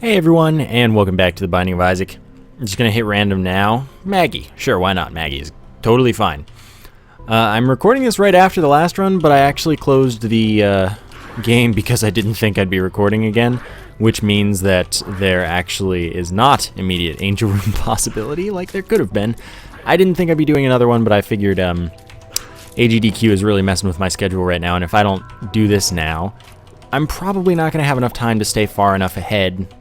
Hey everyone, and welcome back to the Binding of Isaac. I'm just going to hit random now. Maggie. Sure, why not? Maggie is totally fine. I'm recording this right after the last run, but I actually closed the game because I didn't think I'd be recording again, which means that there actually is not immediate Angel Room possibility, like there could have been. I didn't think I'd be doing another one, but I figured AGDQ is really messing with my schedule right now, and if I don't do this now, I'm probably not going to have enough time to stay far enough ahead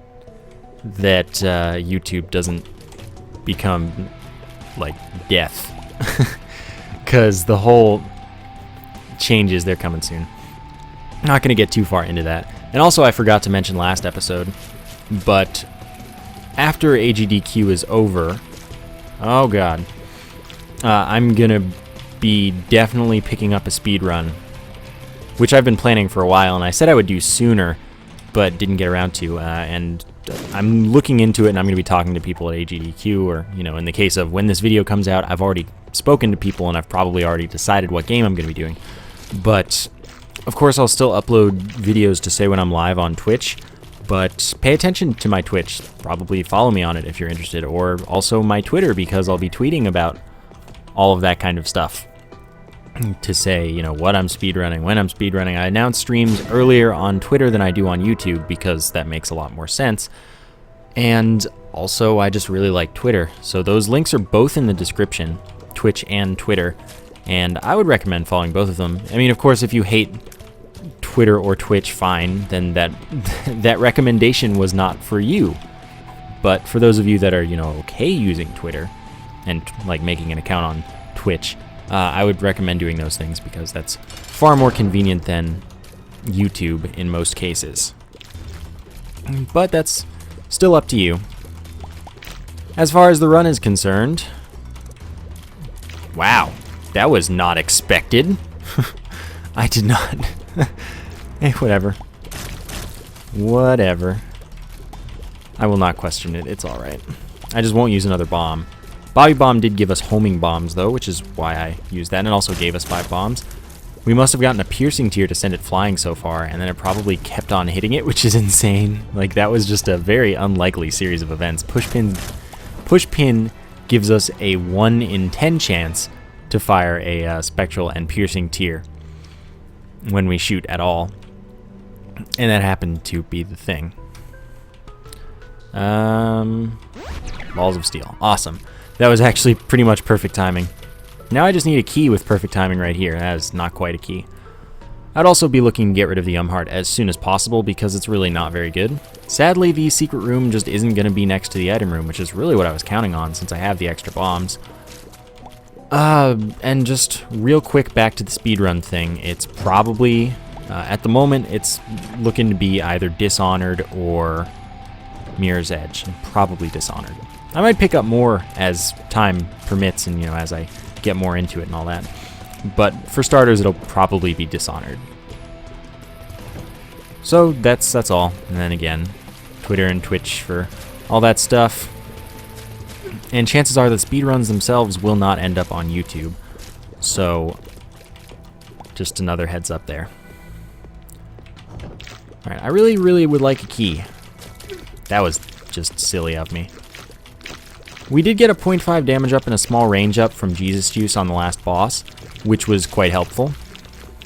that YouTube doesn't become like death. Because the whole changes, they're coming soon. Not going to get too far into that. And also I forgot to mention last episode, but after AGDQ is over, oh god, I'm going to be definitely picking up a speed run, which I've been planning for a while, and I said I would do sooner, but didn't get around to, and I'm looking into it, and I'm going to be talking to people at AGDQ, or, you know, in the case of when this video comes out, I've already spoken to people, and I've probably already decided what game I'm going to be doing. But, of course, I'll still upload videos to say when I'm live on Twitch, but pay attention to my Twitch. Probably follow me on it if you're interested, or also my Twitter, because I'll be tweeting about all of that kind of stuff to say, you know, what I'm speedrunning, when I'm speedrunning. I announce streams earlier on Twitter than I do on YouTube because that makes a lot more sense. And also, I just really like Twitter. So those links are both in the description, Twitch and Twitter, and I would recommend following both of them. I mean, of course, if you hate Twitter or Twitch, fine, then that recommendation was not for you. But for those of you that are, you know, okay using Twitter and like making an account on Twitch, I would recommend doing those things because that's far more convenient than YouTube in most cases. But that's still up to you. As far as the run is concerned, wow, that was not expected. I did not. Hey, whatever. Whatever. I will not question it. It's alright. I just won't use another bomb. Bobby Bomb did give us homing bombs, though, which is why I used that, and it also gave us 5 bombs. We must have gotten a piercing tier to send it flying so far, and then it probably kept on hitting it, which is insane. Like, that was just a very unlikely series of events. Pushpin gives us a 1 in 10 chance to fire a spectral and piercing tier when we shoot at all. And that happened to be the thing. Balls of steel. Awesome. That was actually pretty much perfect timing. Now I just need a key with perfect timing right here. That is not quite a key. I'd also be looking to get rid of the heart as soon as possible because it's really not very good. Sadly, the secret room just isn't going to be next to the item room, which is really what I was counting on since I have the extra bombs. And just real quick back to the speedrun thing. It's probably, at the moment, it's looking to be either Dishonored or Mirror's Edge, and probably Dishonored. I might pick up more as time permits and, you know, as I get more into it and all that. But for starters, it'll probably be Dishonored. So that's all. And then again, Twitter and Twitch for all that stuff. And chances are that speedruns themselves will not end up on YouTube. So just another heads up there. Alright, I really would like a key. That was just silly of me. We did get a 0.5 damage up and a small range up from Jesus Juice on the last boss, which was quite helpful.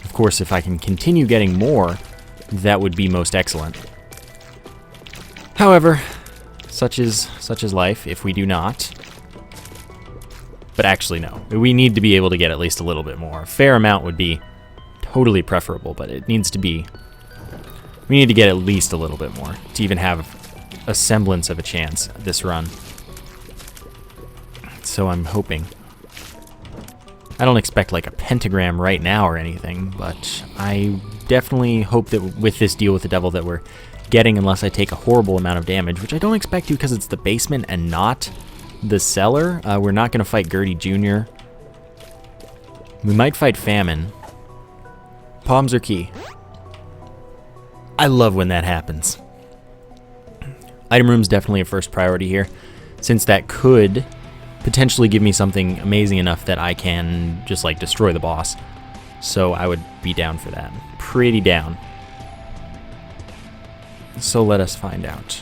Of course, if I can continue getting more, that would be most excellent. However, such is life if we do not. But actually, no. We need to be able to get at least a little bit more. A fair amount would be totally preferable, but it needs to be... We need to get at least a little bit more to even have a semblance of a chance this run. So I'm hoping. I don't expect like a pentagram right now or anything, but I definitely hope that with this deal with the devil that we're getting, unless I take a horrible amount of damage, which I don't expect to because it's the basement and not the cellar. We're not going to fight Gertie Jr. We might fight Famine. Palms are key. I love when that happens. Item room's definitely a first priority here, since that could potentially give me something amazing enough that I can just like destroy the boss. So I would be down for that. Pretty down. So let us find out.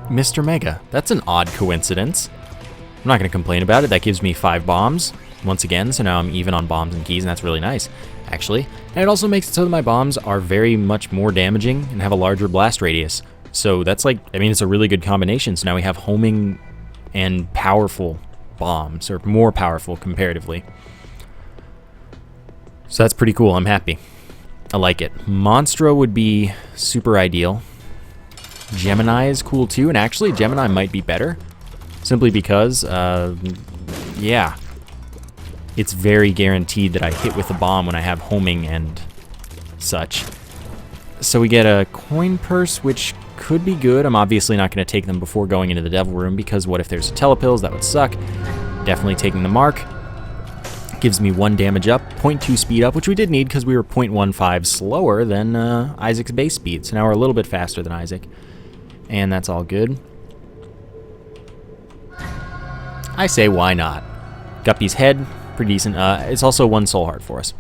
Mr. Mega. That's an odd coincidence. I'm not going to complain about it. That gives me 5 bombs once again, so now I'm even on bombs and keys, and that's really nice, actually. And it also makes it so that my bombs are very much more damaging and have a larger blast radius. So that's like, I mean, it's a really good combination. So now we have homing and powerful bombs, or more powerful comparatively. So that's pretty cool. I'm happy. I like it. Monstro would be super ideal. Gemini is cool too, and actually Gemini might be better. Simply because, yeah. It's very guaranteed that I hit with a bomb when I have homing and such. So we get a coin purse, which could be good. I'm obviously not going to take them before going into the devil room, because what if there's a telepills? That would suck. Definitely taking the mark. Gives me 1 damage up, 0.2 speed up, which we did need because we were 0.15 slower than Isaac's base speed. So now we're a little bit faster than Isaac. And that's all good. I say, why not? Guppy's head, pretty decent. It's also 1 soul heart for us.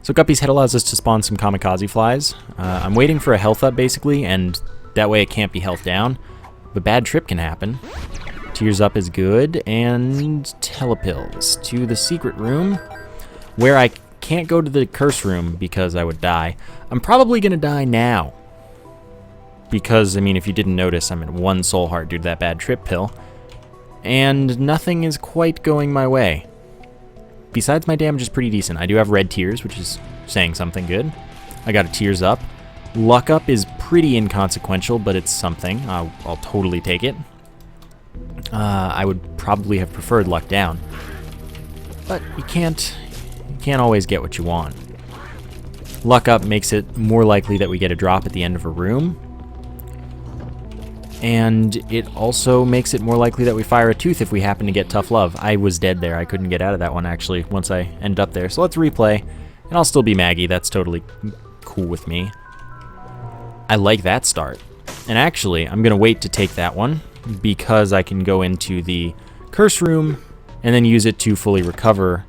So Guppy's head allows us to spawn some kamikaze flies. I'm waiting for a health up, basically, and that way it can't be health down. But bad trip can happen. Tears up is good, and telepills to the secret room, where I can't go to the curse room because I would die. I'm probably going to die now. Because, I mean, if you didn't notice, I'm at 1 soul heart due to that bad trip pill. And nothing is quite going my way. Besides, my damage is pretty decent. I do have red tears, which is saying something good. I got a tears up. Luck up is pretty inconsequential, but it's something. I'll totally take it. I would probably have preferred luck down. But you can't always get what you want. Luck up makes it more likely that we get a drop at the end of a room. And it also makes it more likely that we fire a tooth if we happen to get tough love. I was dead there. I couldn't get out of that one, actually, once I ended up there. So let's replay. And I'll still be Maggie. That's totally cool with me. I like that start. And actually, I'm going to wait to take that one, because I can go into the curse room and then use it to fully recover.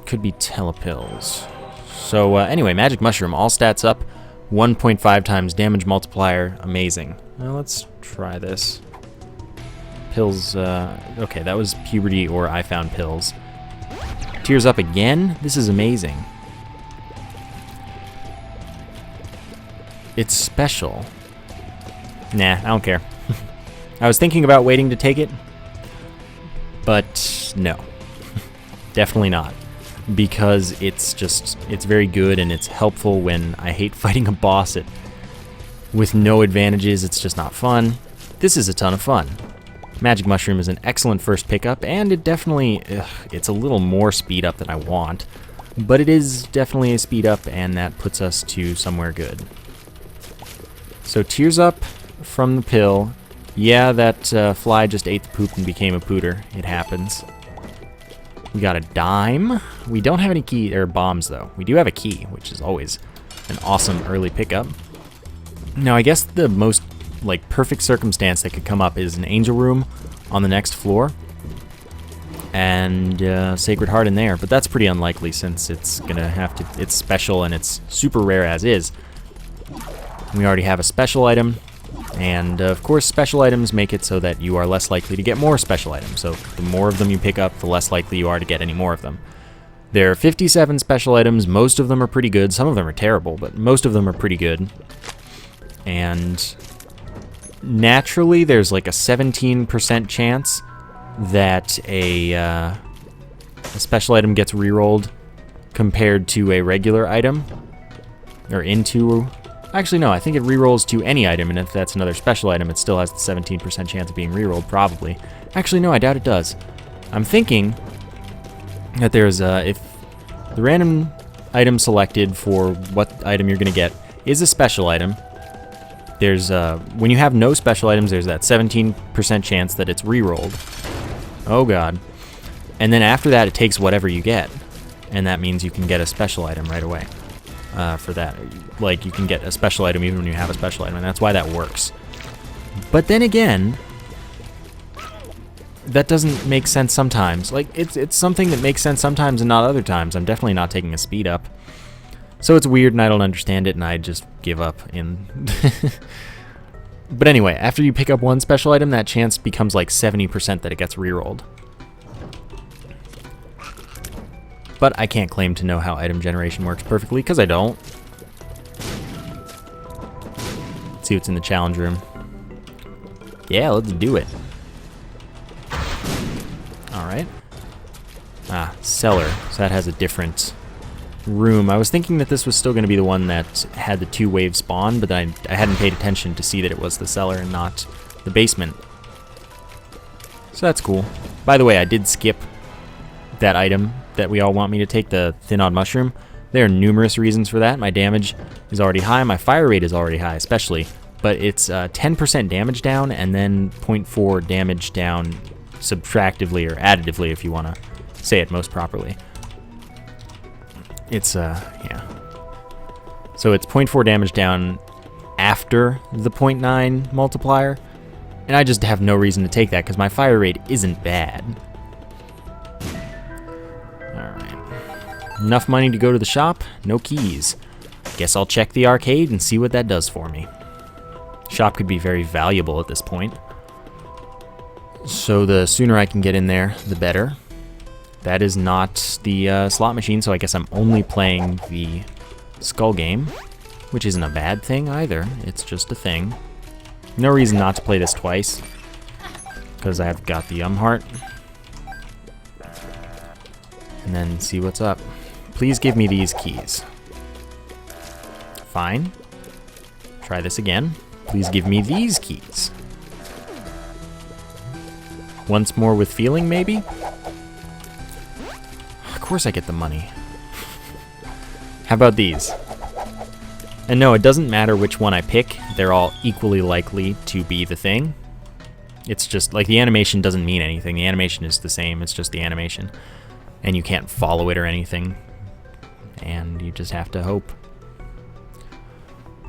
Could be telepills. So anyway, magic mushroom, all stats up. 1.5 times damage multiplier, amazing. Well, let's try this. Pills, okay, that was puberty or I found pills. Tears up again? This is amazing. It's special. Nah, I don't care. I was thinking about waiting to take it, but no. Definitely not. Because it's very good and it's helpful when I hate fighting a boss with no advantages. It's just not fun. This is a ton of fun. Magic Mushroom is an excellent first pickup, and it definitely, it's a little more speed up than I want, but it is definitely a speed up, and that puts us to somewhere good. So tears up from the pill. Yeah, that fly just ate the poop and became a pooter. It happens. We got a dime. We don't have any key or bombs though. We do have a key, which is always an awesome early pickup. Now I guess the most perfect circumstance that could come up is an angel room on the next floor and Sacred Heart in there, but that's pretty unlikely since it's gonna have to. It's special and it's super rare as is. We already have a special item. And of course, special items make it so that you are less likely to get more special items. So the more of them you pick up, the less likely you are to get any more of them. There are 57 special items. Most of them are pretty good. Some of them are terrible, but most of them are pretty good. And naturally, there's like a 17% chance that a special item gets rerolled compared to a regular item. Or into... Actually, no, I think it rerolls to any item, and if that's another special item, it still has the 17% chance of being rerolled, probably. Actually, no, I doubt it does. I'm thinking that there's, if the random item selected for what item you're going to get is a special item, there's, when you have no special items, there's that 17% chance that it's rerolled. Oh, God. And then after that, it takes whatever you get, and that means you can get a special item right away. For that. Like, you can get a special item even when you have a special item, and that's why that works. But then again, that doesn't make sense sometimes. Like, it's something that makes sense sometimes and not other times. I'm definitely not taking a speed up. So it's weird and I don't understand it and I just give up in... But anyway, after you pick up one special item, that chance becomes like 70% that it gets rerolled. But I can't claim to know how item generation works perfectly, because I don't. Let's see what's in the challenge room. Yeah, let's do it. Alright. Ah, cellar. So that has a different room. I was thinking that this was still going to be the one that had the 2-wave spawn, but then I hadn't paid attention to see that it was the cellar and not the basement. So that's cool. By the way, I did skip that item that we all want me to take, the thin odd mushroom. There are numerous reasons for that. My damage is already high, my fire rate is already high especially, but it's 10% damage down and then 0.4 damage down subtractively or additively if you want to say it most properly. It's, yeah. So it's 0.4 damage down after the 0.9 multiplier, and I just have no reason to take that because my fire rate isn't bad. Alright. Enough money to go to the shop, no keys. Guess I'll check the arcade and see what that does for me. Shop could be very valuable at this point. So the sooner I can get in there, the better. That is not the slot machine, so I guess I'm only playing the skull game, which isn't a bad thing either. It's just a thing. No reason not to play this twice, because I've got the heart. And then see what's up. Please give me these keys. Fine. Try this again. Please give me these keys. Once more with feeling, maybe? Of course I get the money. How about these? And no, it doesn't matter which one I pick. They're all equally likely to be the thing. It's just, like, the animation doesn't mean anything. The animation is the same. It's just the animation. And you can't follow it or anything. And you just have to hope.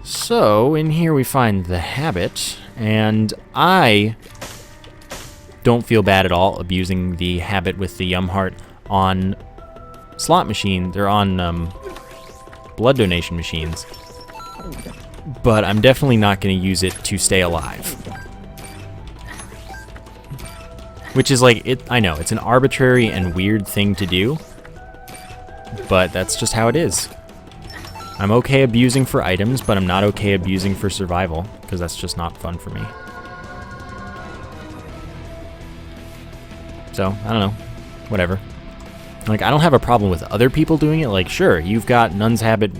So, in here we find the habit. And I don't feel bad at all abusing the habit with the heart on slot machine. They're on blood donation machines. But I'm definitely not going to use it to stay alive. Which is like, I know, it's an arbitrary and weird thing to do. But that's just how it is. I'm okay abusing for items, but I'm not okay abusing for survival, because that's just not fun for me. So, I don't know. Whatever. Like, I don't have a problem with other people doing it. Like, sure, you've got Nun's Habit.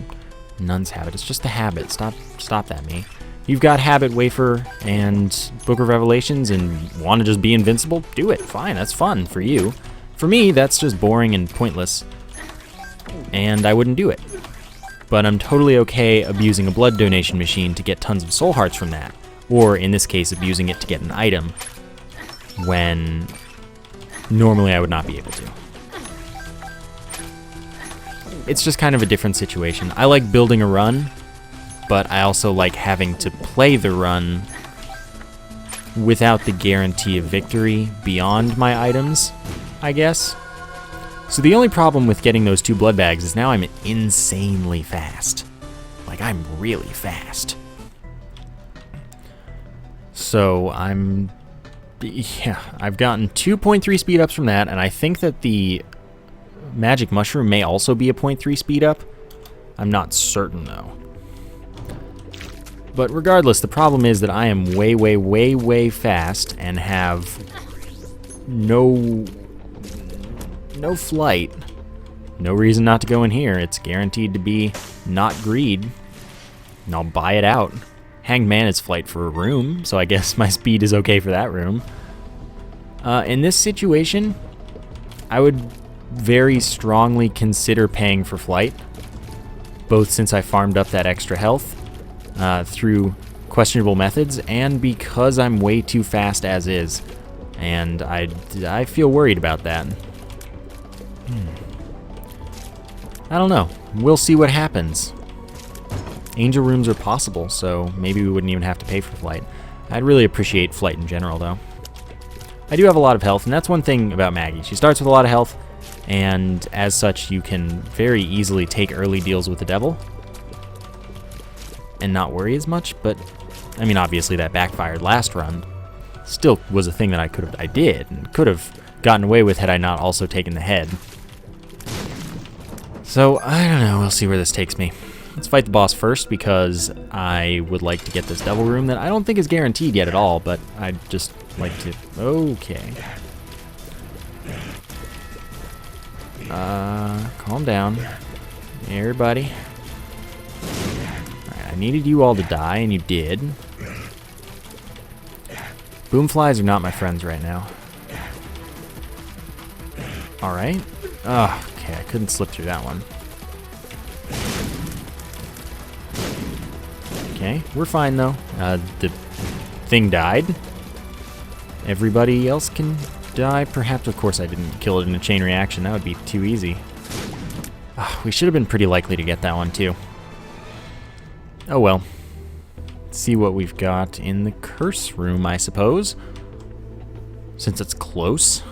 Nun's Habit, it's just a habit. Stop that, me. You've got Habit, Wafer, and Book of Revelations, and want to just be invincible? Do it. Fine, that's fun for you. For me, that's just boring and pointless, and I wouldn't do it. But I'm totally okay abusing a blood donation machine to get tons of soul hearts from that. Or, in this case, abusing it to get an item when normally I would not be able to. It's just kind of a different situation. I like building a run, but I also like having to play the run without the guarantee of victory beyond my items, I guess. So the only problem with getting those 2 blood bags is now I'm insanely fast. Like, I'm really fast. So I've gotten 2.3 speed ups from that, and I think that the magic mushroom may also be a 0.3 speed up. I'm not certain though. But regardless, the problem is that I am way, way, way, way fast and have no flight. No reason not to go in here. It's guaranteed to be not greed. And I'll buy it out. Hanged Man is flight for a room, so I guess my speed is okay for that room. In this situation, I would very strongly consider paying for flight, both since I farmed up that extra health through questionable methods, and because I'm way too fast as is, and I feel worried about that. I don't know. We'll see what happens. Angel rooms are possible, so maybe we wouldn't even have to pay for flight. I'd really appreciate flight in general, though. I do have a lot of health, and that's one thing about Maggie. She starts with a lot of health, and as such you can very easily take early deals with the devil and not worry as much. But I mean, obviously that backfired last run. Still was a thing that I did and could have gotten away with had I not also taken the head. So I don't know, we'll see where this takes me. Let's fight the boss first because I would like to get this devil room that I don't think is guaranteed yet at all, but I'd just like to... Okay. Calm down. Everybody. Alright, I needed you all to die, and you did. Boomflies are not my friends right now. Alright. Oh, okay, I couldn't slip through that one. Okay, we're fine though. The thing died. Everybody else can die. Perhaps, of course, I didn't kill it in a chain reaction. That would be too easy. We should have been pretty likely to get that one too. Oh well. Let's see what we've got in the curse room, I suppose. Since it's close.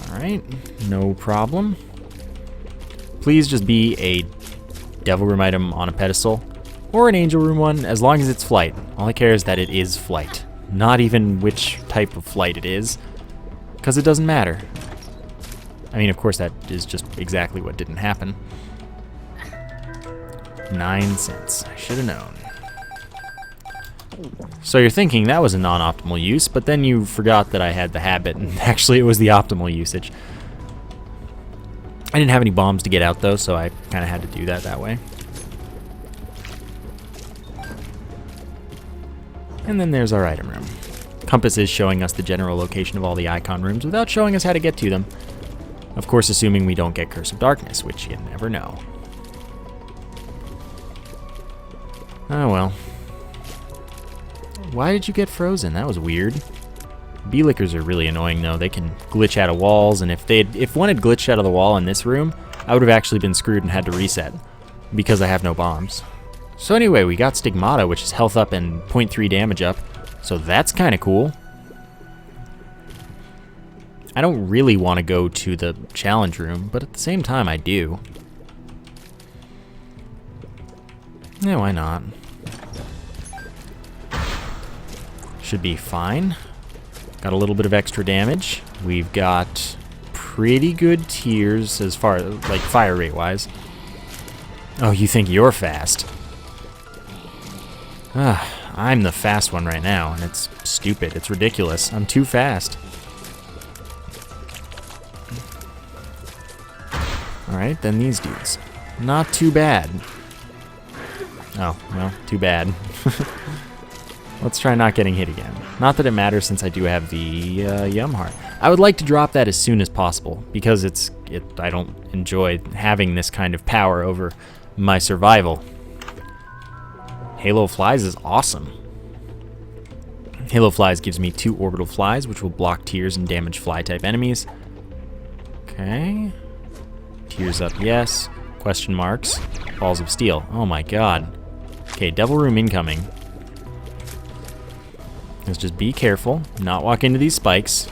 Alright, no problem. Please just be a devil room item on a pedestal. Or an angel room one, as long as it's flight. All I care is that it is flight. Not even which type of flight it is. Because it doesn't matter. I mean, of course, that is just exactly what didn't happen. 9 cents. I should have known. So you're thinking that was a non-optimal use, but then you forgot that I had the habit, and actually it was the optimal usage. I didn't have any bombs to get out, though, so I kind of had to do that way. And then there's our item room. Compass is showing us the general location of all the icon rooms without showing us how to get to them. Of course, assuming we don't get Curse of Darkness, which you never know. Oh well. Why did you get frozen? That was weird. Bee-lickers are really annoying though. They can glitch out of walls, and if one had glitched out of the wall in this room, I would have actually been screwed and had to reset because I have no bombs. So anyway, we got Stigmata, which is health up and 0.3 damage up, so that's kind of cool. I don't really want to go to the challenge room, but at the same time I do. Yeah, why not? Should be fine. Got a little bit of extra damage. We've got pretty good tiers as far as, like, fire rate wise. Oh, you think you're fast? I'm the fast one right now, and it's stupid. It's ridiculous. I'm too fast. Alright, then these dudes. Not too bad. Oh, well, too bad. Let's try not getting hit again. Not that it matters since I do have the Yum Heart. I would like to drop that as soon as possible because I don't enjoy having this kind of power over my survival. Halo Flies is awesome. Halo Flies gives me 2 orbital flies, which will block tears and damage fly-type enemies. Okay. Tears up, yes. Question marks. Balls of Steel. Oh my god. Okay, Devil Room incoming. Let's just be careful, not walk into these spikes.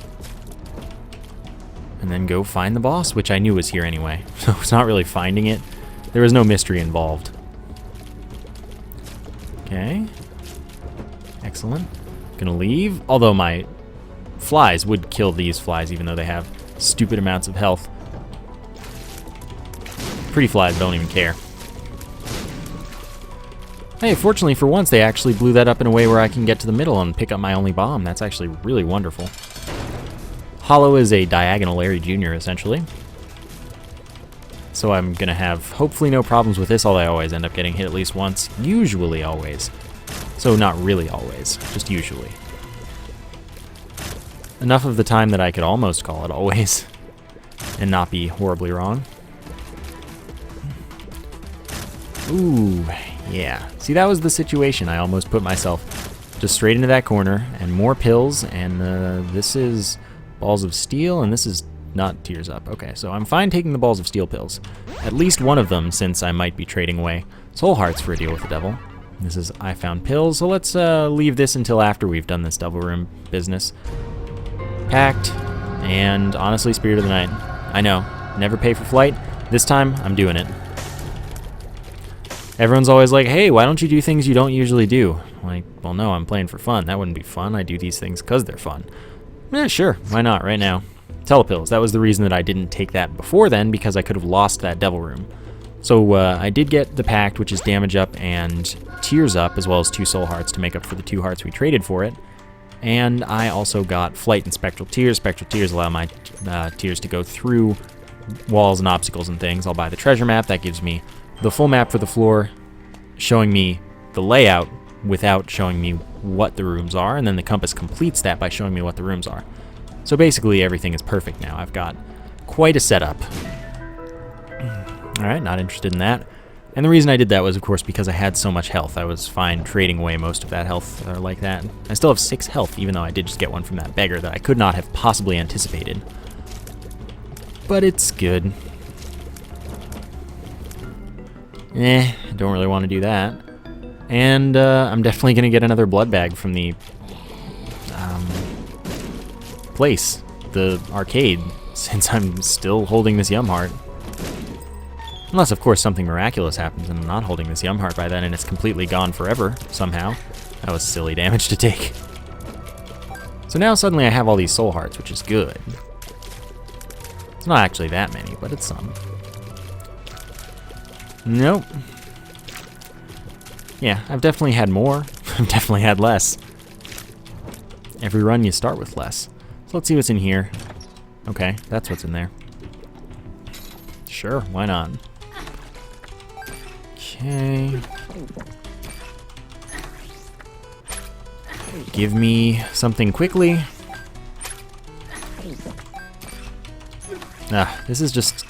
And then go find the boss, which I knew was here anyway. So it's not really finding it. There was no mystery involved. Okay. Excellent. Gonna leave. Although my flies would kill these flies, even though they have stupid amounts of health. Pretty flies don't even care. Hey, fortunately for once, they actually blew that up in a way where I can get to the middle and pick up my only bomb. That's actually really wonderful. Hollow is a diagonal Larry Jr., essentially. So I'm gonna have hopefully no problems with this, although I always end up getting hit at least once. Usually always. So not really always, just usually. Enough of the time that I could almost call it always and not be horribly wrong. Ooh, yeah. See, that was the situation. I almost put myself just straight into that corner, and more pills, and this is Balls of Steel, and this is not Tears Up. Okay, so I'm fine taking the Balls of Steel pills. At least one of them, since I might be trading away Soul Hearts for a deal with the devil. This is I Found Pills, so let's leave this until after we've done this Devil Room business. Pact, and honestly, Spirit of the Night. I know. Never pay for flight. This time, I'm doing it. Everyone's always like, hey, why don't you do things you don't usually do? Like, well, no, I'm playing for fun. That wouldn't be fun. I do these things because they're fun. Yeah, sure. Why not right now? Telepills. That was the reason that I didn't take that before then, because I could have lost that devil room. So I did get the Pact, which is damage up and tears up, as well as 2 soul hearts to make up for the 2 hearts we traded for it. And I also got flight and spectral tears. Spectral tears allow my tears to go through walls and obstacles and things. I'll buy the treasure map. That gives me the full map for the floor, showing me the layout without showing me what the rooms are, and then the compass completes that by showing me what the rooms are. So basically everything is perfect now. I've got quite a setup. Alright, not interested in that. And the reason I did that was, of course, because I had so much health. I was fine trading away most of that health like that. I still have 6 health, even though I did just get one from that beggar that I could not have possibly anticipated. But it's good. I don't really want to do that. And I'm definitely going to get another blood bag from the place, the arcade, since I'm still holding this Yum Heart. Unless, of course, something miraculous happens and I'm not holding this Yum Heart by then and it's completely gone forever, somehow. That was silly damage to take. So now suddenly I have all these soul hearts, which is good. It's not actually that many, but it's some. Nope. Yeah, I've definitely had more. I've definitely had less. Every run you start with less. So let's see what's in here. Okay, that's what's in there. Sure, why not? Okay. Give me something quickly. This is just...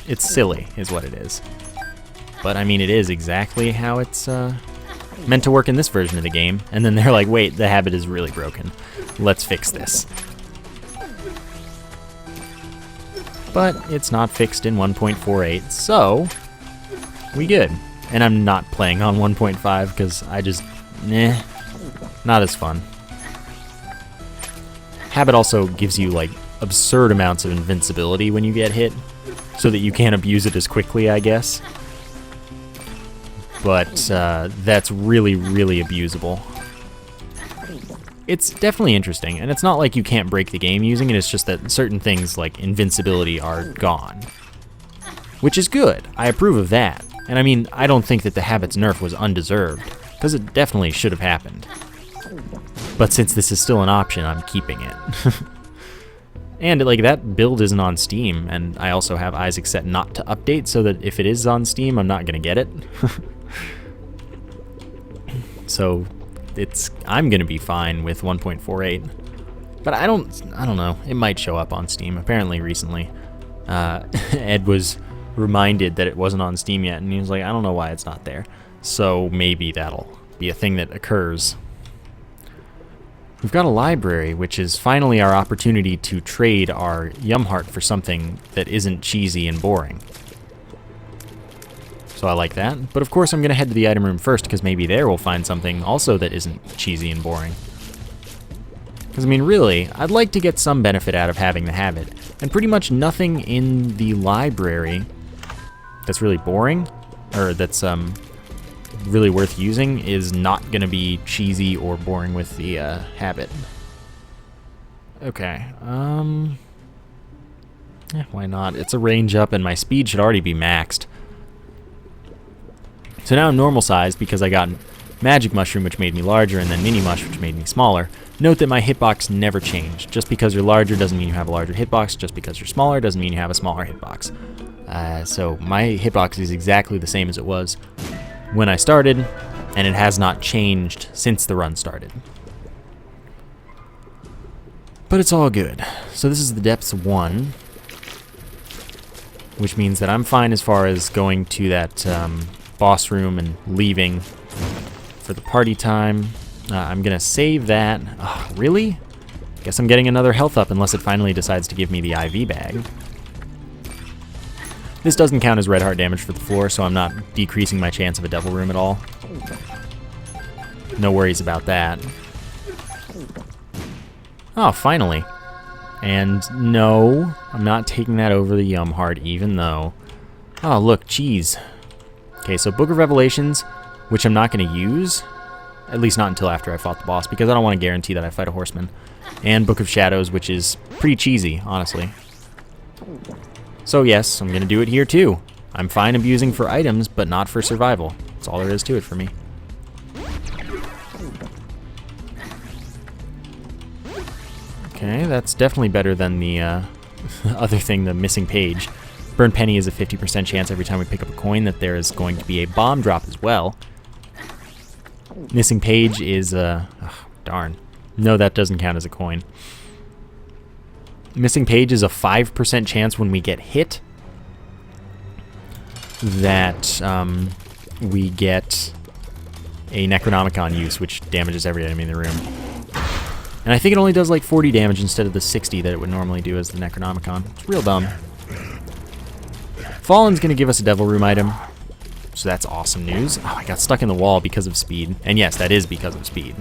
it's silly, is what it is. But, I mean, it is exactly how it's meant to work in this version of the game. And then they're like, wait, the habit is really broken. Let's fix this. But it's not fixed in 1.48, so we good. And I'm not playing on 1.5 because I just, not as fun. Habit also gives you like absurd amounts of invincibility when you get hit, so that you can't abuse it as quickly, I guess. But that's really, really abusable. It's definitely interesting, and it's not like you can't break the game using it, it's just that certain things like invincibility are gone. Which is good. I approve of that. And I mean, I don't think that the habit's nerf was undeserved, because it definitely should have happened. But since this is still an option, I'm keeping it. And like that build isn't on Steam, and I also have Isaac set not to update, so that if it is on Steam, I'm not gonna get it. So I'm gonna be fine with 1.48. But I don't know. It might show up on Steam. Apparently recently, Ed was reminded that it wasn't on Steam yet, and he was like, I don't know why it's not there. So maybe that'll be a thing that occurs. We've got a library, which is finally our opportunity to trade our Yum Heart for something that isn't cheesy and boring. So I like that. But of course I'm going to head to the item room first, because maybe there we'll find something also that isn't cheesy and boring. Because, I mean, really, I'd like to get some benefit out of having the habit. And pretty much nothing in the library that's really boring, or that's really worth using, is not going to be cheesy or boring with the habit. Okay, why not? It's a range up and my speed should already be maxed. So now I'm normal sized because I got Magic Mushroom, which made me larger, and then Mini Mush, which made me smaller. Note that my hitbox never changed. Just because you're larger doesn't mean you have a larger hitbox. Just because you're smaller doesn't mean you have a smaller hitbox. So my hitbox is exactly the same as it was when I started, and it has not changed since the run started. But it's all good. So this is the Depths 1, which means that I'm fine as far as going to that boss room and leaving for the party time. I'm gonna save that. Oh, really? Guess I'm getting another health up unless it finally decides to give me the IV bag. This doesn't count as red heart damage for the floor, so I'm not decreasing my chance of a devil room at all. No worries about that. Oh, finally. And no, I'm not taking that over the Yum Heart, even though... Oh, look, cheese. Okay, so Book of Revelations, which I'm not going to use, at least not until after I fought the boss, because I don't want to guarantee that I fight a horseman. And Book of Shadows, which is pretty cheesy, honestly. So yes, I'm going to do it here too. I'm fine abusing for items, but not for survival. That's all there is to it for me. Okay, that's definitely better than the other thing, the missing page. Burn Penny is a 50% chance every time we pick up a coin that there is going to be a bomb drop as well. Missing page is, oh, darn. No, that doesn't count as a coin. Missing page is a 5% chance when we get hit that we get a Necronomicon use, which damages every enemy in the room. And I think it only does like 40 damage instead of the 60 that it would normally do as the Necronomicon. It's real dumb. Fallen's going to give us a Devil Room item, so that's awesome news. Oh, I got stuck in the wall because of speed. And yes, that is because of speed.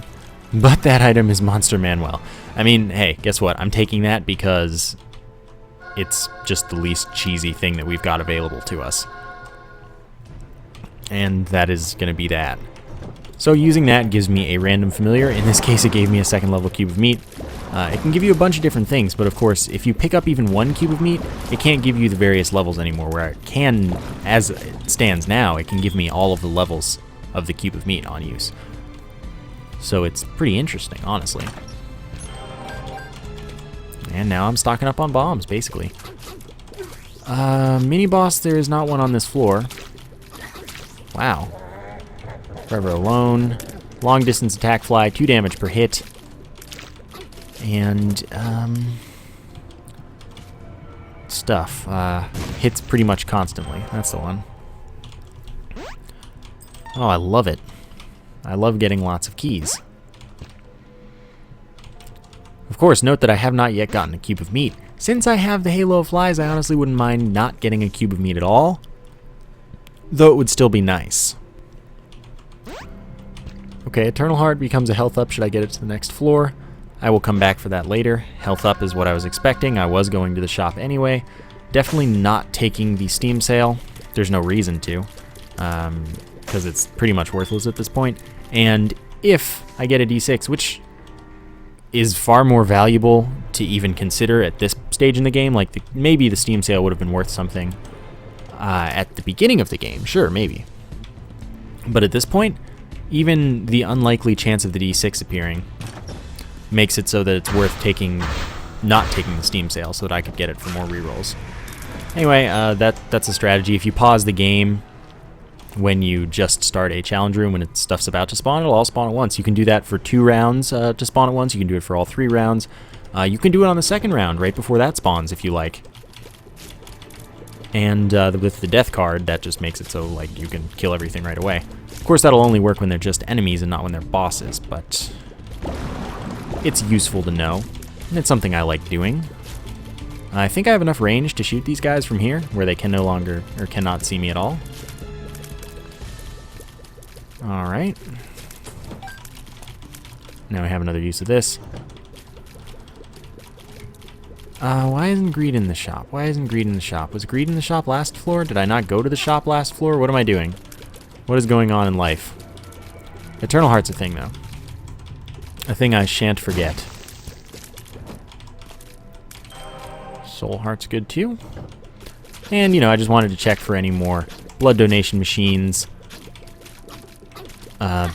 But that item is Monster Manuel. I mean, hey, guess what? I'm taking that because it's just the least cheesy thing that we've got available to us. And that is going to be that. So using that gives me a random familiar. In this case, it gave me a 2nd level cube of meat. It can give you a bunch of different things, but of course, if you pick up even 1 cube of meat, it can't give you the various levels anymore, where it can, as it stands now, it can give me all of the levels of the cube of meat on use. So it's pretty interesting, honestly. And now I'm stocking up on bombs, basically. Mini-boss, there is not one on this floor. Wow. Forever Alone. Long distance attack fly, 2 damage per hit. And, stuff. Hits pretty much constantly. That's the one. Oh, I love it. I love getting lots of keys. Of course, note that I have not yet gotten a cube of meat. Since I have the Halo of Flies, I honestly wouldn't mind not getting a cube of meat at all, though it would still be nice. Okay, Eternal Heart becomes a health up should I get it to the next floor. I will come back for that later. Health up is what I was expecting. I was going to the shop anyway. Definitely not taking the Steam sale. There's no reason to, because it's pretty much worthless at this point. And if I get a D6, which is far more valuable to even consider at this stage in the game, like maybe the Steam sale would have been worth something at the beginning of the game, sure, maybe. But at this point, even the unlikely chance of the D6 appearing makes it so that it's worth not taking the Steam sale so that I could get it for more rerolls. Anyway, that's a strategy. If you pause the game when you just start a challenge room, when stuff's about to spawn, it'll all spawn at once. You can do that for 2 rounds to spawn at once. You can do it for all 3 rounds. You can do it on the 2nd round, right before that spawns, if you like. And with the death card, that just makes it so like you can kill everything right away. Of course, that'll only work when they're just enemies and not when they're bosses, but it's useful to know, and it's something I like doing. I think I have enough range to shoot these guys from here, where they can no longer, or cannot see me at all. Alright. Now we have another use of this. Why isn't Greed in the shop? Why isn't Greed in the shop? Was Greed in the shop last floor? Did I not go to the shop last floor? What am I doing? What is going on in life? Eternal Heart's a thing, though. A thing I shan't forget. Soul Heart's good, too. And, you know, I just wanted to check for any more blood donation machines,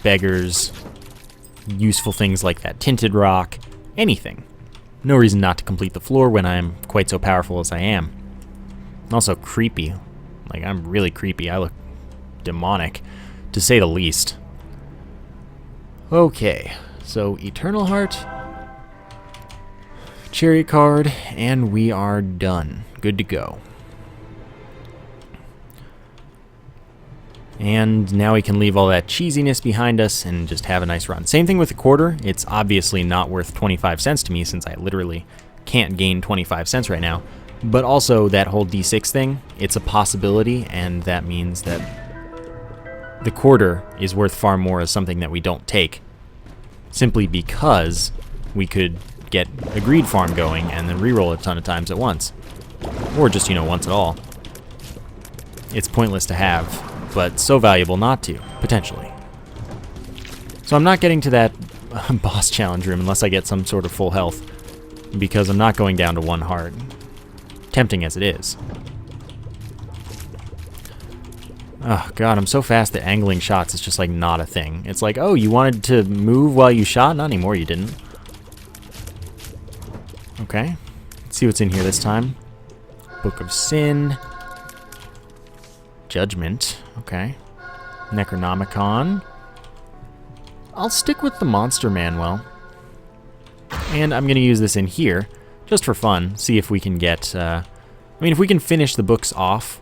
beggars, useful things like that tinted rock, anything. No reason not to complete the floor when I'm quite so powerful as I am. Also creepy. Like, I'm really creepy. I look demonic, to say the least. Okay, so Eternal Heart, Chariot card, and we are done. Good to go. And now we can leave all that cheesiness behind us and just have a nice run. Same thing with the quarter. It's obviously not worth 25 cents to me since I literally can't gain 25 cents right now. But also that whole D6 thing, it's a possibility, and that means that the quarter is worth far more as something that we don't take. Simply because we could get a greed farm going and then reroll a ton of times at once. Or just, you know, once at all. It's pointless to have, but so valuable not to, potentially. So I'm not getting to that boss challenge room unless I get some sort of full health, because I'm not going down to 1 heart. Tempting as it is. Oh god, I'm so fast that angling shots is just like not a thing. It's like, oh, you wanted to move while you shot? Not anymore, you didn't. Okay. Let's see what's in here this time. Book of Sin. Judgment. Okay. Necronomicon. I'll stick with the Monster Manual. And I'm going to use this in here, just for fun. See if we can get... I mean, if we can finish the books off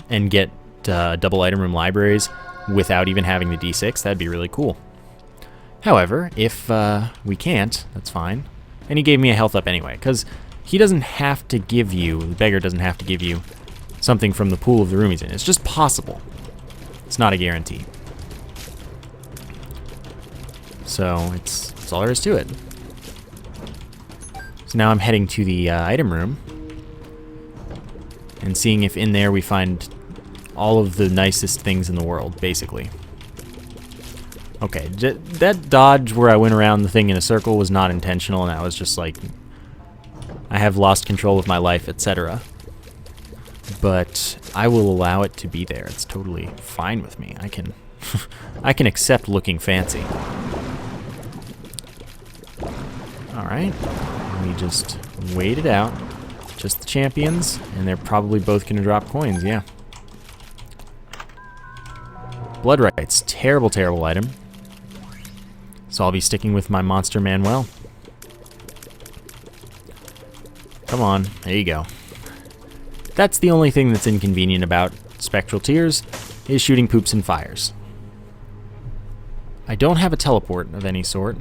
and get double item room libraries without even having the D6, that'd be really cool. However, if we can't, that's fine. And he gave me a health up anyway, because he doesn't have to give you, the beggar doesn't have to give you something from the pool of the room he's in. It's just possible. It's not a guarantee. So that's all there is to it. So now I'm heading to the item room and seeing if in there we find all of the nicest things in the world, basically. Okay, that dodge where I went around the thing in a circle was not intentional, and that was just like, I have lost control of my life, etc. But I will allow it to be there. It's totally fine with me. I can I can accept looking fancy. Alright. We just wait it out. Just the champions, and they're probably both going to drop coins, yeah. Blood Rights. Terrible, terrible item. So I'll be sticking with my Monster Manual. Come on. There you go. That's the only thing that's inconvenient about Spectral Tears, is shooting poops and fires. I don't have a teleport of any sort.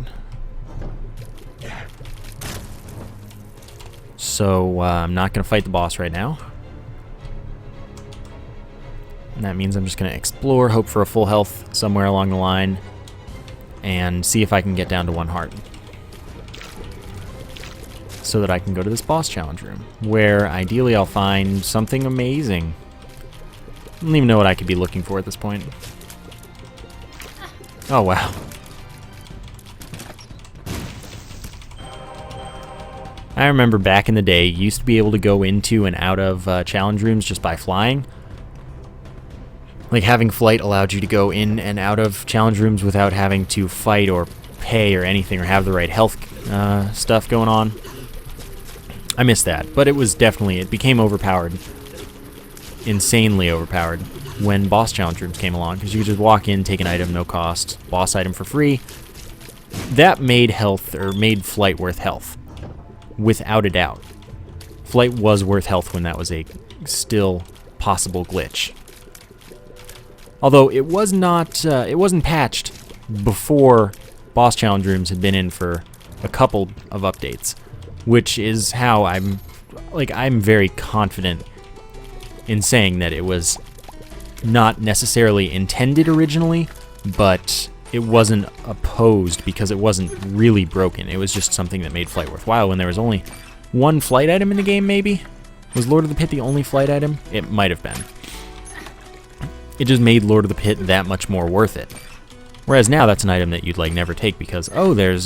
So I'm not going to fight the boss right now. And that means I'm just going to explore, hope for a full health somewhere along the line, and see if I can get down to 1 heart. So that I can go to this boss challenge room, where ideally I'll find something amazing. I don't even know what I could be looking for at this point. Oh, wow. I remember back in the day, you used to be able to go into and out of challenge rooms just by flying. Like, having flight allowed you to go in and out of challenge rooms without having to fight or pay or anything or have the right health stuff going on. I miss that, but it became overpowered. Insanely overpowered when boss challenge rooms came along, because you could just walk in, take an item, no cost, boss item for free. That made made flight worth health. Without a doubt. Flight was worth health when that was a still possible glitch. Although it was not, it wasn't patched before boss challenge rooms had been in for a couple of updates, which is how I'm very confident in saying that it was not necessarily intended originally, but it wasn't opposed because it wasn't really broken. It was just something that made flight worthwhile when there was only 1 flight item in the game, maybe? Was Lord of the Pit the only flight item? It might have been. It just made Lord of the Pit that much more worth it. Whereas now that's an item that you'd never take because, oh, there's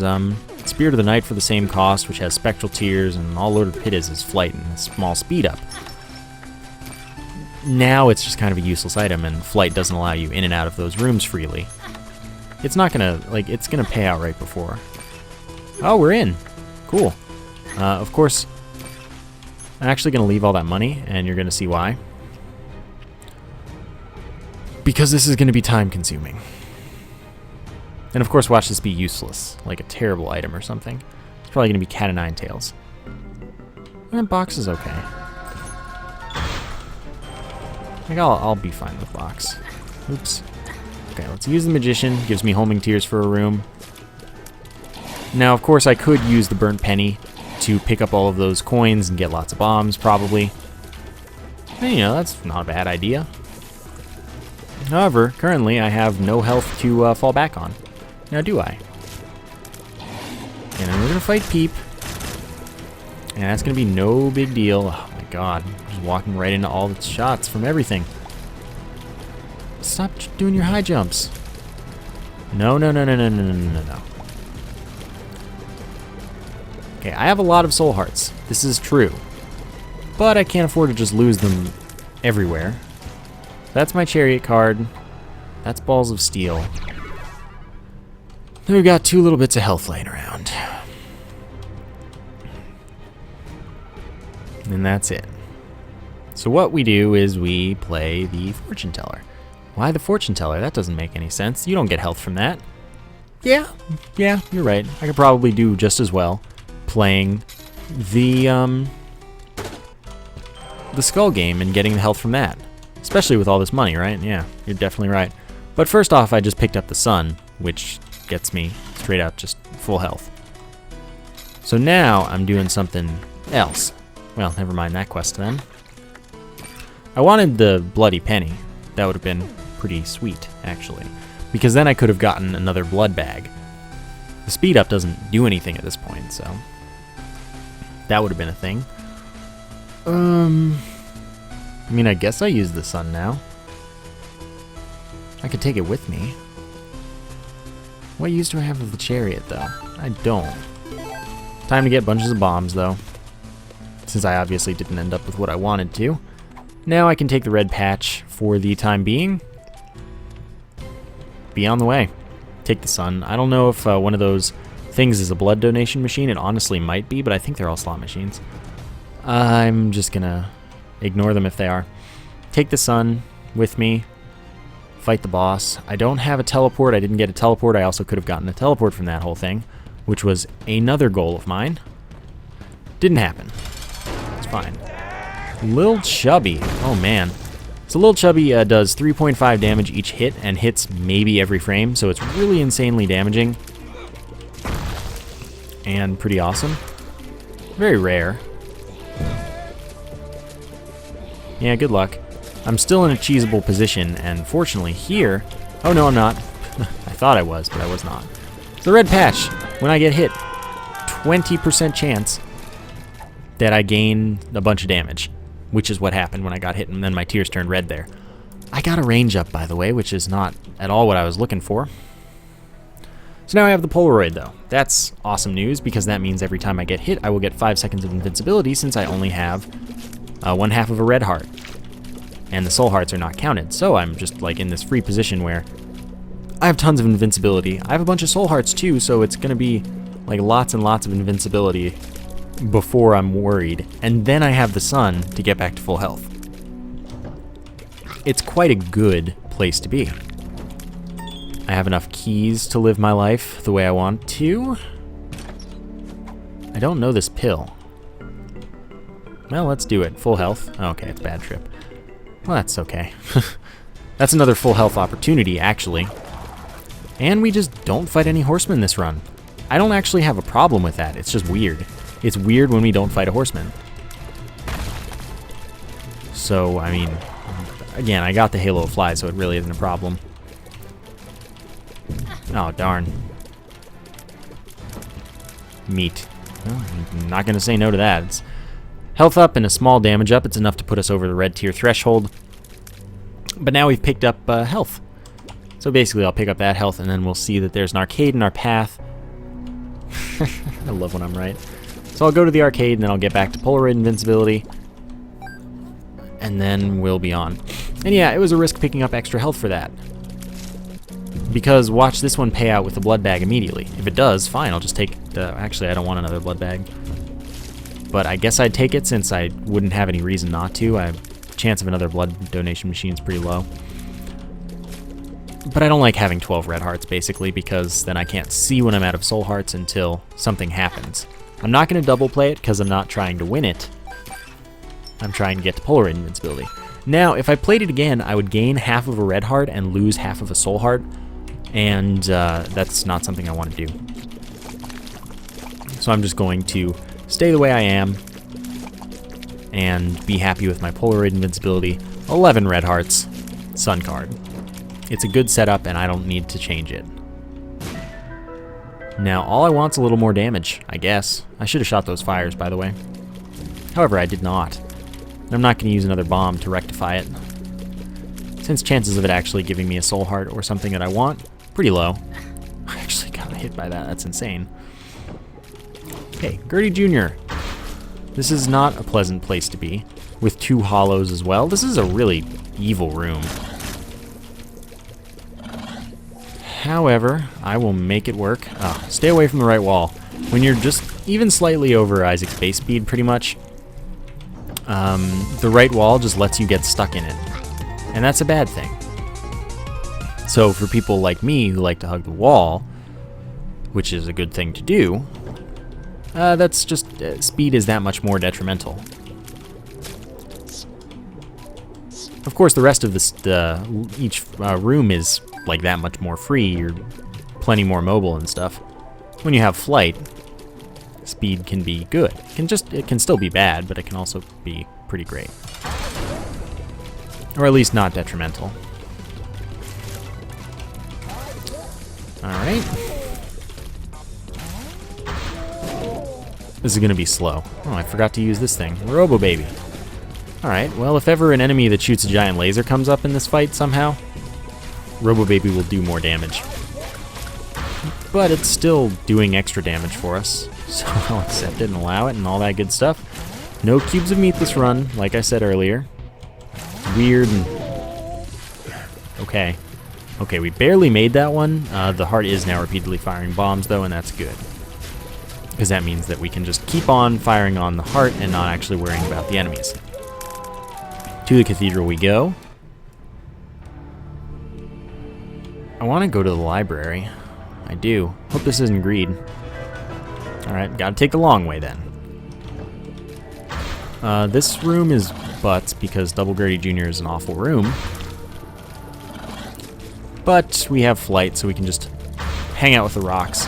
Spirit of the Night for the same cost, which has Spectral Tears, and all Lord of the Pit is flight and a small speed up. Now it's just kind of a useless item, and flight doesn't allow you in and out of those rooms freely. It's not gonna, it's gonna pay out right before. Oh, we're in. Cool. Of course, I'm actually gonna leave all that money, and you're gonna see why. Because this is gonna be time consuming. And of course, watch this be useless, like a terrible item or something. It's probably gonna be Cat o' Nine Tails. And box is okay. I'll be fine with box. Oops. Okay, let's use the Magician. Gives me Homing Tears for a room. Now, of course, I could use the Burnt Penny to pick up all of those coins and get lots of bombs, probably. And, that's not a bad idea. However, currently, I have no health to fall back on. Now, do I? And then we're going to fight Peep. And that's going to be no big deal. Oh my god. Just walking right into all the shots from everything. Stop doing your high jumps. No, no, no, no, no, no, no, no, no. Okay, I have a lot of soul hearts. This is true. But I can't afford to just lose them everywhere. That's my chariot card. That's balls of steel. Then we've got 2 little bits of health laying around. And that's it. So what we do is we play the fortune teller. Why the fortune teller? That doesn't make any sense. You don't get health from that. Yeah, you're right. I could probably do just as well playing the skull game and getting the health from that. Especially with all this money, right? Yeah, you're definitely right. But first off, I just picked up the sun, which gets me straight out just full health. So now I'm doing something else. Well, never mind that quest then. I wanted the bloody penny. That would have been pretty sweet, actually. Because then I could have gotten another blood bag. The speed up doesn't do anything at this point, so that would have been a thing. I mean, I guess I use the sun now. I could take it with me. What use do I have of the chariot, though? I don't. Time to get bunches of bombs, though. Since I obviously didn't end up with what I wanted to. Now I can take the red patch for the time being. Be on the way. Take the sun. I don't know if one of those things is a blood donation machine. It honestly might be, but I think they're all slot machines. I'm just gonna ignore them if they are. Take the sun with me. Fight the boss. I don't have a teleport. I didn't get a teleport. I also could have gotten a teleport from that whole thing, which was another goal of mine. Didn't happen. It's fine. Lil Chubby. Oh, man. So Lil Chubby does 3.5 damage each hit and hits maybe every frame, so it's really insanely damaging. And pretty awesome. Very rare. Yeah, good luck. I'm still in a cheesable position, and fortunately here... Oh, no, I'm not. I thought I was, but I was not. The red patch. When I get hit, 20% chance that I gain a bunch of damage, which is what happened when I got hit, and then my tears turned red there. I got a range up, by the way, which is not at all what I was looking for. So now I have the Polaroid, though. That's awesome news, because that means every time I get hit, I will get 5 seconds of invincibility, since I only have 1/2 of a red heart. And the soul hearts are not counted, so I'm just like in this free position where I have tons of invincibility. I have a bunch of soul hearts too, so it's gonna be like lots and lots of invincibility before I'm worried. And then I have the sun to get back to full health. It's quite a good place to be. I have enough keys to live my life the way I want to. I don't know this pill. Well, let's do it. Full health. Okay, it's a bad trip. Well, that's okay. That's another full health opportunity, actually. And we just don't fight any horsemen this run. I don't actually have a problem with that. It's just weird. It's weird when we don't fight a horseman. So, I mean, again, I got the Halo of Fly, so it really isn't a problem. Oh, darn. Meat. Well, I'm not going to say no to that. It's health up and a small damage up. It's enough to put us over the red tier threshold. But now we've picked up health. So basically I'll pick up that health and then we'll see that there's an arcade in our path. I love when I'm right. So I'll go to the arcade and then I'll get back to Polaroid invincibility. And then we'll be on. And yeah, it was a risk picking up extra health for that. Because watch this one pay out with the blood bag immediately. If it does, fine, I'll just take the... Actually, I don't want another blood bag. But I guess I'd take it since I wouldn't have any reason not to. The chance of another blood donation machine is pretty low. But I don't like having 12 red hearts, basically, because then I can't see when I'm out of soul hearts until something happens. I'm not going to double play it because I'm not trying to win it. I'm trying to get to Polaroid invincibility. Now, if I played it again, I would gain half of a red heart and lose half of a soul heart. And that's not something I want to do. So I'm just going to stay the way I am and be happy with my Polaroid invincibility. 11 red hearts, sun card. It's a good setup and I don't need to change it. Now all I want's a little more damage, I guess. I should have shot those fires, by the way. However, I did not. And I'm not going to use another bomb to rectify it, since chances of it actually giving me a soul heart or something that I want, pretty low. I actually got hit by that. That's insane. Okay, Gertie Jr. This is not a pleasant place to be, with 2 hollows as well. This is a really evil room. However, I will make it work. Oh, stay away from the right wall. When you're just even slightly over Isaac's base speed, pretty much, the right wall just lets you get stuck in it. And that's a bad thing. So for people like me who like to hug the wall, which is a good thing to do, that's just, speed is that much more detrimental. Of course, the rest of this, each room is like that much more free. You're plenty more mobile and stuff. When you have flight, speed can be good. It can still be bad, but it can also be pretty great. Or at least not detrimental. Alright. This is going to be slow. Oh, I forgot to use this thing. Robo Baby. Alright, well, if ever an enemy that shoots a giant laser comes up in this fight somehow, Robo Baby will do more damage. But it's still doing extra damage for us, so I'll accept it and allow it and all that good stuff. No cubes of meat this run, like I said earlier. Weird and... Okay. Okay, we barely made that one. The heart is now repeatedly firing bombs, though, and that's good. Because that means that we can just keep on firing on the heart and not actually worrying about the enemies. To the cathedral we go. I want to go to the library. I do. Hope this isn't greed. Alright, gotta take the long way then. This room is butts because Double Gertie Jr. is an awful room. But we have flight, so we can just hang out with the rocks.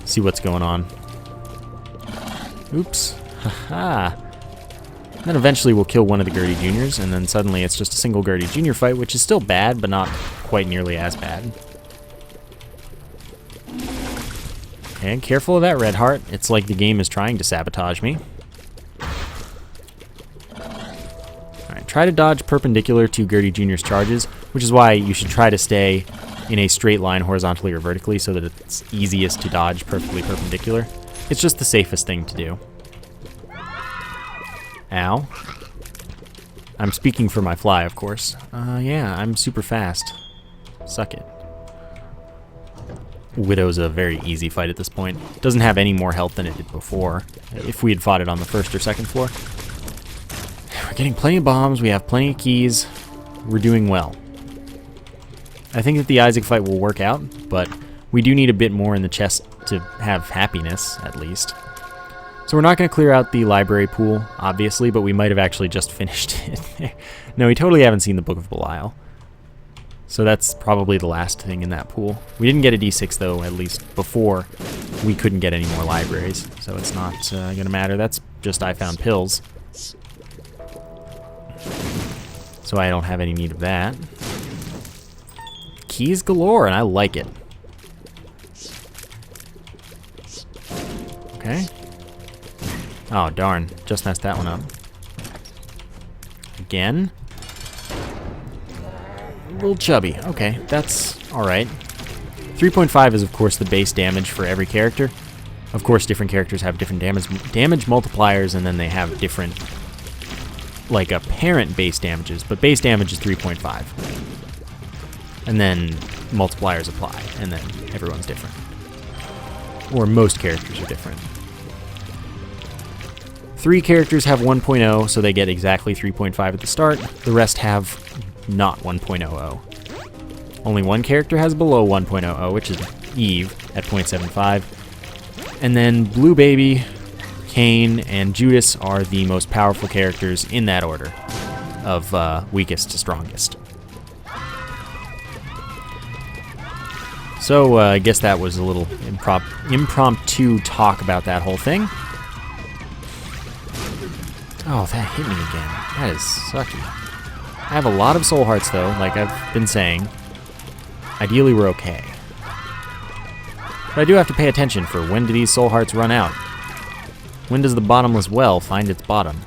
See what's going on. Oops. Haha. Then eventually we'll kill one of the Gertie Juniors, and then suddenly it's just a single Gertie Jr. fight, which is still bad, but not quite nearly as bad. And careful of that red heart. It's like the game is trying to sabotage me. Alright, try to dodge perpendicular to Gertie Jr.'s charges, which is why you should try to stay in a straight line horizontally or vertically so that it's easiest to dodge perfectly perpendicular. It's just the safest thing to do. Ow. I'm speaking for my fly, of course. Yeah, I'm super fast. Suck it. Widow's a very easy fight at this point. Doesn't have any more health than it did before, if we had fought it on the first or second floor. We're getting plenty of bombs, we have plenty of keys. We're doing well. I think that the Isaac fight will work out, but we do need a bit more in the chest to have happiness, at least. So we're not going to clear out the library pool, obviously, but we might have actually just finished it. No, we totally haven't seen the Book of Belial. So that's probably the last thing in that pool. We didn't get a D6, though, at least before. We couldn't get any more libraries, so it's not going to matter. That's just I found pills. So I don't have any need of that. Keys galore, and I like it. Okay. Oh, darn. Just messed that one up. Again. A little chubby. Okay, that's alright. 3.5 is, of course, the base damage for every character. Of course, different characters have different damage multipliers, and then they have different, like, apparent base damages. But base damage is 3.5. And then multipliers apply, and then everyone's different. Or most characters are different. 3 characters have 1.0, so they get exactly 3.5 at the start. The rest have not 1.00. Only one character has below 1.00, which is Eve at 0.75. And then Blue Baby, Cain, and Judas are the most powerful characters in that order of weakest to strongest. So I guess that was a little impromptu talk about that whole thing. Oh, that hit me again. That is sucky. I have a lot of soul hearts, though, like I've been saying. Ideally, we're okay. But I do have to pay attention for when do these soul hearts run out. When does the bottomless well find its bottom?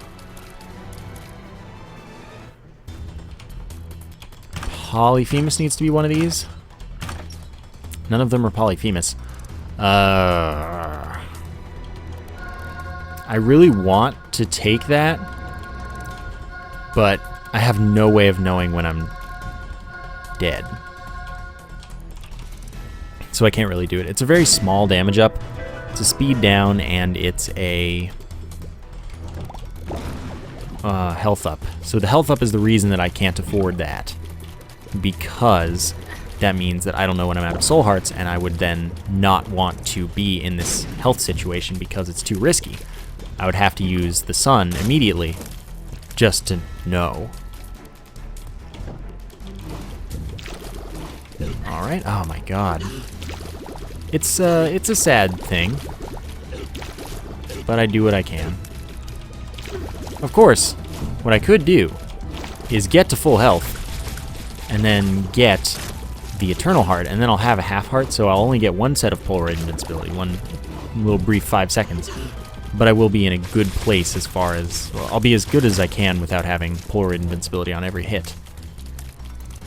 Polyphemus needs to be one of these. None of them are Polyphemus. I really want to take that, but I have no way of knowing when I'm dead. So I can't really do it. It's a very small damage up. It's a speed down, and it's a health up. So the health up is the reason that I can't afford that, because that means that I don't know when I'm out of soul hearts, and I would then not want to be in this health situation because it's too risky. I would have to use the sun immediately just to know. Alright, oh my god. It's a sad thing, but I do what I can. Of course, what I could do is get to full health and then get the Eternal Heart, and then I'll have a half heart, so I'll only get one set of Polaroid invincibility, one little brief 5 seconds. But I will be in a good place as far as, well, I'll be as good as I can without having Polaroid invincibility on every hit.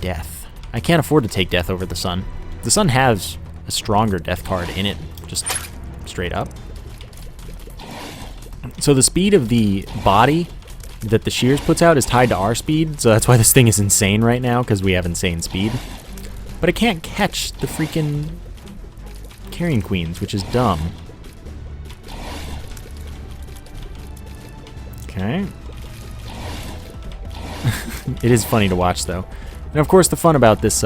Death. I can't afford to take death over the sun. The sun has a stronger death card in it, just straight up. So the speed of the body that the shears puts out is tied to our speed, so that's why this thing is insane right now, because we have insane speed. But it can't catch the freaking Carrion Queens, which is dumb. Okay. It is funny to watch, though. And of course, the fun about this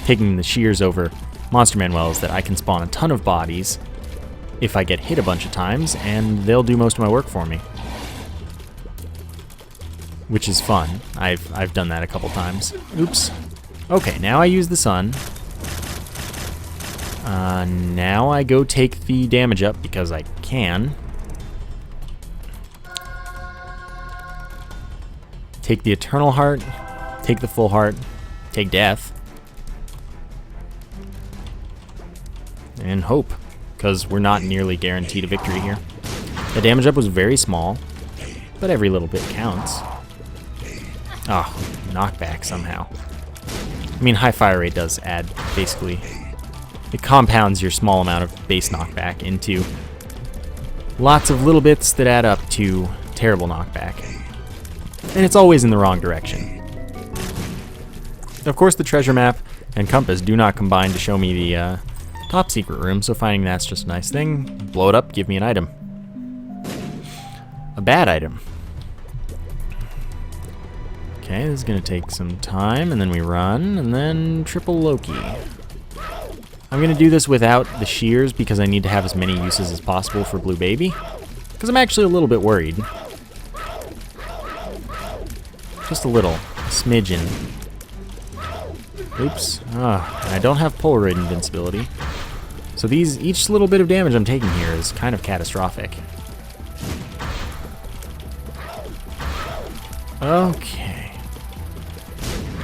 taking the shears over Monster Manuel is that I can spawn a ton of bodies if I get hit a bunch of times, and they'll do most of my work for me. Which is fun. I've done that a couple times. Oops. Okay, now I use the sun. Now I go take the damage up because I can. Take the Eternal Heart, take the Full Heart, take Death. And hope, because we're not nearly guaranteed a victory here. The damage up was very small, but every little bit counts. Oh, knockback somehow. I mean, high fire rate does add, basically, it compounds your small amount of base knockback into lots of little bits that add up to terrible knockback. And it's always in the wrong direction. Of course, the treasure map and compass do not combine to show me the top secret room, so finding that's just a nice thing. Blow it up, give me an item. A bad item. Okay, this is going to take some time, and then we run, and then triple Loki. I'm going to do this without the shears because I need to have as many uses as possible for Blue Baby, because I'm actually a little bit worried. Just a little. Smidgen. Oops. I don't have Polaroid invincibility. So each little bit of damage I'm taking here is kind of catastrophic. Okay.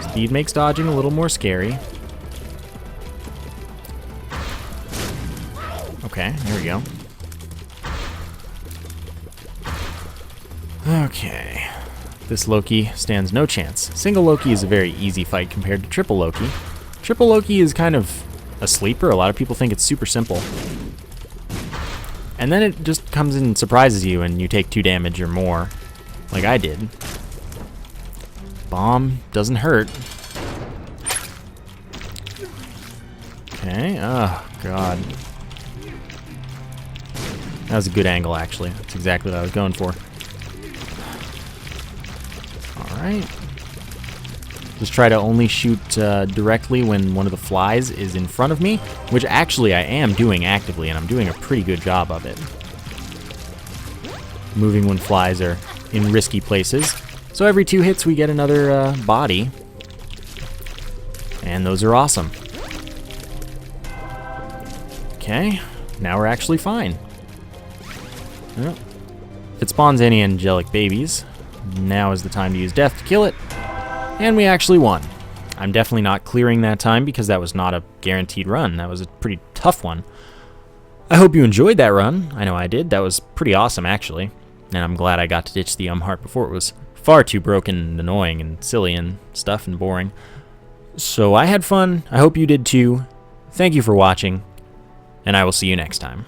Speed makes dodging a little more scary. Okay, there we go. Okay. This Loki stands no chance. Single Loki is a very easy fight compared to triple Loki. Triple Loki is kind of a sleeper. A lot of people think it's super simple. And then it just comes in and surprises you and you take 2 damage or more, like I did. Bomb doesn't hurt. Okay, oh god. That was a good angle, actually. That's exactly what I was going for. Alright. Just try to only shoot directly when one of the flies is in front of me, which actually I am doing actively, and I'm doing a pretty good job of it. Moving when flies are in risky places. So every 2 hits we get another body, and those are awesome. Okay, now we're actually fine. Well, if it spawns any angelic babies, now is the time to use death to kill it. And we actually won. I'm definitely not clearing that time because that was not a guaranteed run. That was a pretty tough one. I hope you enjoyed that run. I know I did. That was pretty awesome, actually. And I'm glad I got to ditch the heart before it was far too broken and annoying and silly and stuff and boring. So I had fun. I hope you did too. Thank you for watching, and I will see you next time.